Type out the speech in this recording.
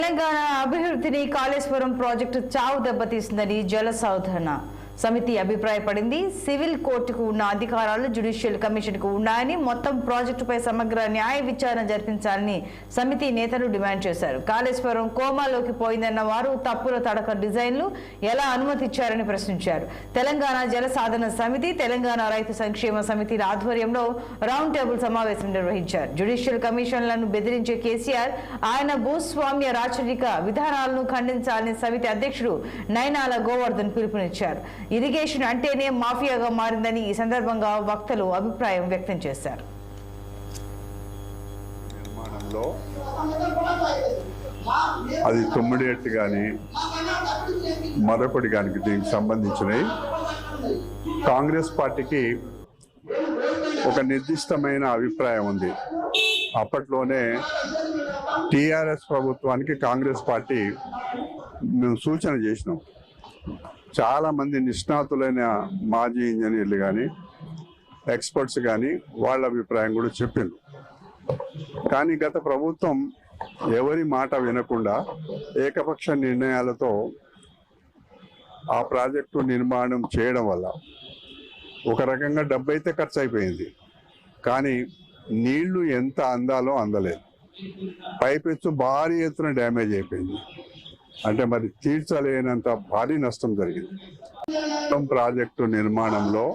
తెలంగాణ అభివృద్ధిని కాళేశ్వరం ప్రాజెక్టు చావు దెబ్బతీసిందని జలసౌధన సమితి అభిప్రాయపడింది. సివిల్ కోర్టుకు ఉన్న అధికారాలు జ్యుడిషియల్ కమిషన్కు ఉన్నాయని, మొత్తం ప్రాజెక్టుపై సమగ్ర న్యాయ విచారణ జరిపించాలని సమితి నేతలు డిమాండ్ చేశారు. కాళేశ్వరం కోమాలోకి పోయిందన్న వారు తప్పుల తడక డిజైన్లు ఎలా అనుమతించారని ప్రశ్నించారు. తెలంగాణ జల సాధన సమితి, తెలంగాణ రైతు సంక్షేమ సమితిల ఆధ్వర్యంలో రౌండ్ టేబుల్ సమావేశం నిర్వహించారు. జ్యుడిషియల్ కమిషన్లను బెదిరించే కేసీఆర్ ఆయన భూస్వామ్య రాచరిక విధానాలను ఖండించాలని సమితి అధ్యక్షుడు నైనాల గోవర్ధన్ పిలుపునిచ్చారు. ఇరిగేషన్ అంటేనే మాఫియాగా మారిందని ఈ సందర్భంగా వక్తలు అభిప్రాయం వ్యక్తం చేశారు. అది తొమ్మిడేట్టు కానీ మరొకటి కానీ దీనికి సంబంధించినవి కాంగ్రెస్ పార్టీకి ఒక నిర్దిష్టమైన అభిప్రాయం ఉంది. అప్పట్లోనే టీఆర్ఎస్ ప్రభుత్వానికి కాంగ్రెస్ పార్టీ మేము సూచన చేసినాం. చాలామంది నిష్ణాతులైన మాజీ ఇంజనీర్లు కానీ ఎక్స్పర్ట్స్ కానీ వాళ్ళ అభిప్రాయం కూడా చెప్పిండ్రు. కానీ గత ప్రభుత్వం ఎవరి మాట వినకుండా ఏకపక్ష నిర్ణయాలతో ఆ ప్రాజెక్టు నిర్మాణం చేయడం వల్ల ఒక రకంగా డబ్బు అయితే ఖర్చు అయిపోయింది, కానీ నీళ్లు ఎంత అందాలో అందలేదు. పైపెచ్చు భారీ ఎత్తున డ్యామేజ్ అయిపోయింది. అంటే మరి తీర్చలేనంత భారీ నష్టం జరిగింది. ప్రాజెక్టు నిర్మాణంలో